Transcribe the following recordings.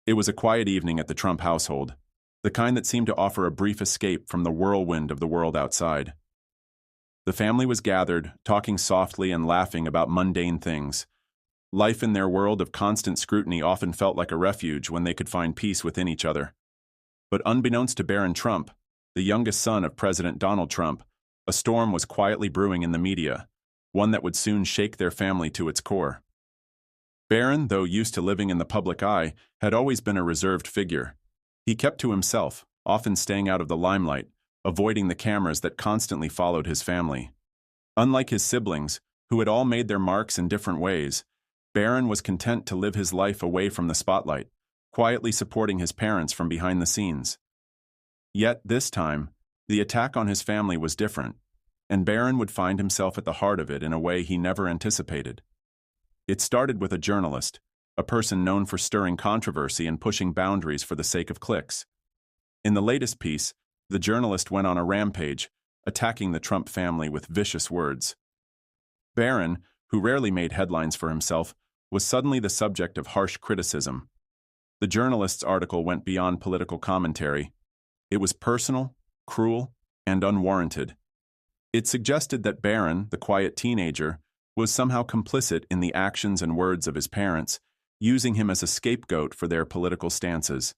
It was a quiet evening at the Trump household, the kind that seemed to offer a brief escape from the whirlwind of the world outside. The family was gathered, talking softly and laughing about mundane things. Life in their world of constant scrutiny often felt like a refuge when they could find peace within each other. But unbeknownst to Barron Trump, the youngest son of President Donald Trump, a storm was quietly brewing in the media, one that would soon shake their family to its core. Barron, though used to living in the public eye, had always been a reserved figure. He kept to himself, often staying out of the limelight, avoiding the cameras that constantly followed his family. Unlike his siblings, who had all made their marks in different ways, Barron was content to live his life away from the spotlight, quietly supporting his parents from behind the scenes. Yet, this time, the attack on his family was different, and Barron would find himself at the heart of it in a way he never anticipated. It started with a journalist, a person known for stirring controversy and pushing boundaries for the sake of clicks. In the latest piece, the journalist went on a rampage, attacking the Trump family with vicious words. Barron, who rarely made headlines for himself, was suddenly the subject of harsh criticism. The journalist's article went beyond political commentary. It was personal, cruel, and unwarranted. It suggested that Barron, the quiet teenager, was somehow complicit in the actions and words of his parents, using him as a scapegoat for their political stances.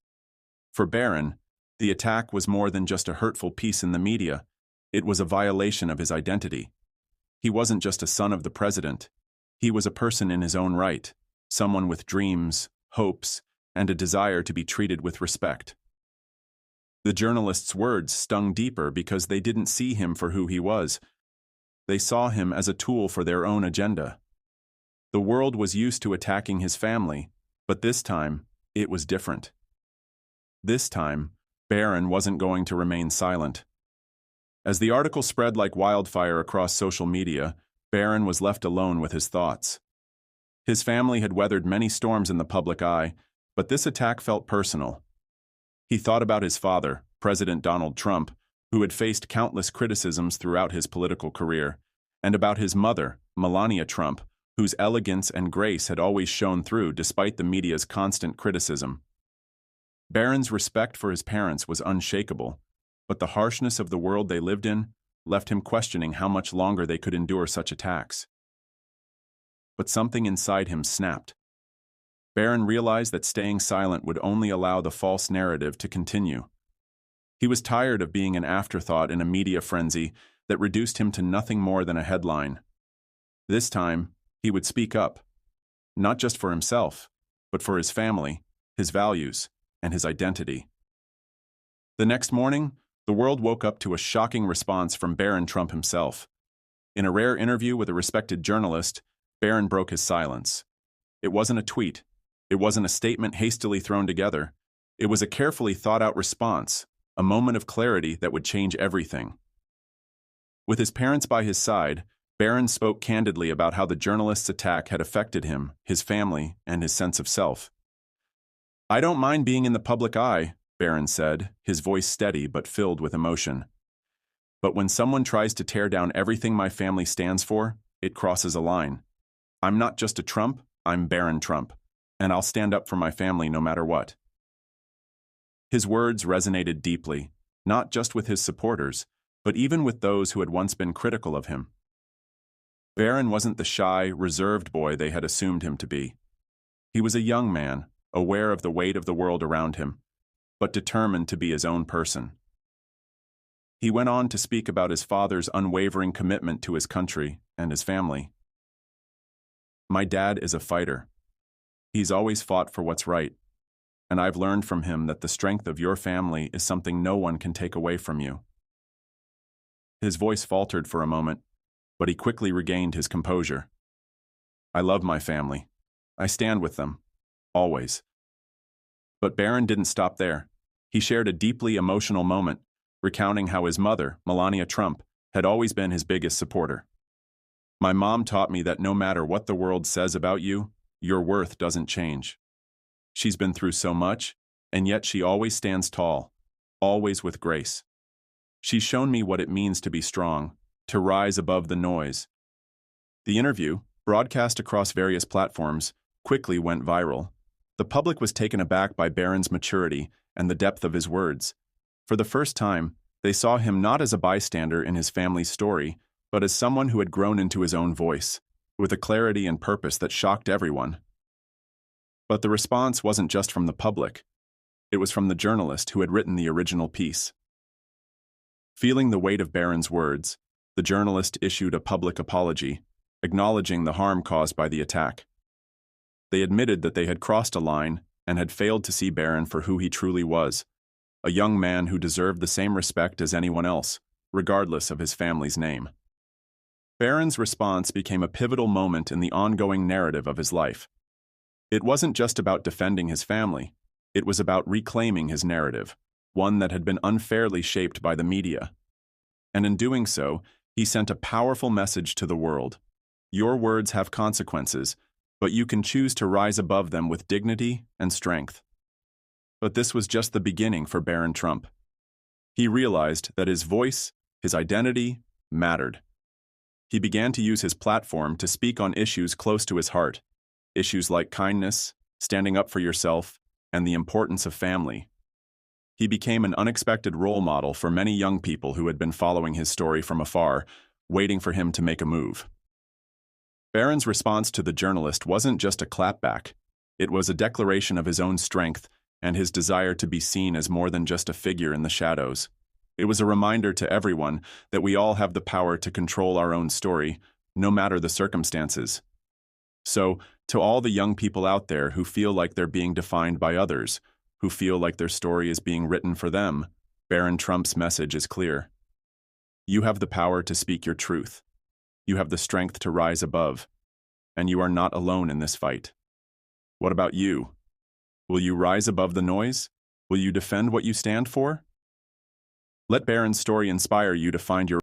For Barron, the attack was more than just a hurtful piece in the media. It was a violation of his identity. He wasn't just a son of the president. He was a person in his own right, someone with dreams, hopes, and a desire to be treated with respect. The journalist's words stung deeper because they didn't see him for who he was. They saw him as a tool for their own agenda. The world was used to attacking his family, but this time, it was different. This time, Barron wasn't going to remain silent. As the article spread like wildfire across social media, Barron was left alone with his thoughts. His family had weathered many storms in the public eye, but this attack felt personal. He thought about his father, President Donald Trump, who had faced countless criticisms throughout his political career, and about his mother, Melania Trump, whose elegance and grace had always shone through despite the media's constant criticism. Barron's respect for his parents was unshakable, but the harshness of the world they lived in left him questioning how much longer they could endure such attacks. But something inside him snapped. Barron realized that staying silent would only allow the false narrative to continue. He was tired of being an afterthought in a media frenzy that reduced him to nothing more than a headline. This time, he would speak up, not just for himself, but for his family, his values, and his identity. The next morning, the world woke up to a shocking response from Barron Trump himself. In a rare interview with a respected journalist, Barron broke his silence. It wasn't a tweet. It wasn't a statement hastily thrown together. It was a carefully thought-out response, a moment of clarity that would change everything. With his parents by his side, Barron spoke candidly about how the journalist's attack had affected him, his family, and his sense of self. "I don't mind being in the public eye," Barron said, his voice steady but filled with emotion. "But when someone tries to tear down everything my family stands for, it crosses a line. I'm not just a Trump, I'm Barron Trump, and I'll stand up for my family no matter what." His words resonated deeply, not just with his supporters, but even with those who had once been critical of him. Barron wasn't the shy, reserved boy they had assumed him to be. He was a young man, aware of the weight of the world around him, but determined to be his own person. He went on to speak about his father's unwavering commitment to his country and his family. "My dad is a fighter. He's always fought for what's right, and I've learned from him that the strength of your family is something no one can take away from you." His voice faltered for a moment, but he quickly regained his composure. "I love my family. I stand with them. Always." But Barron didn't stop there. He shared a deeply emotional moment, recounting how his mother, Melania Trump, had always been his biggest supporter. "My mom taught me that no matter what the world says about you, your worth doesn't change. She's been through so much, and yet she always stands tall, always with grace. She's shown me what it means to be strong, to rise above the noise." The interview, broadcast across various platforms, quickly went viral. The public was taken aback by Barron's maturity and the depth of his words. For the first time, they saw him not as a bystander in his family's story, but as someone who had grown into his own voice, with a clarity and purpose that shocked everyone. But the response wasn't just from the public. It was from the journalist who had written the original piece. Feeling the weight of Barron's words, the journalist issued a public apology, acknowledging the harm caused by the attack. They admitted that they had crossed a line and had failed to see Barron for who he truly was, a young man who deserved the same respect as anyone else, regardless of his family's name. Barron's response became a pivotal moment in the ongoing narrative of his life. It wasn't just about defending his family, it was about reclaiming his narrative, one that had been unfairly shaped by the media. And in doing so, he sent a powerful message to the world. Your words have consequences, but you can choose to rise above them with dignity and strength. But this was just the beginning for Barron Trump. He realized that his voice, his identity, mattered. He began to use his platform to speak on issues close to his heart, issues like kindness, standing up for yourself, and the importance of family. He became an unexpected role model for many young people who had been following his story from afar, waiting for him to make a move. Barron's response to the journalist wasn't just a clapback. It was a declaration of his own strength and his desire to be seen as more than just a figure in the shadows. It was a reminder to everyone that we all have the power to control our own story, no matter the circumstances. So, to all the young people out there who feel like they're being defined by others, who feel like their story is being written for them, Barron Trump's message is clear. You have the power to speak your truth. You have the strength to rise above, and you are not alone in this fight. What about you? Will you rise above the noise? Will you defend what you stand for? Let Barron's story inspire you to find your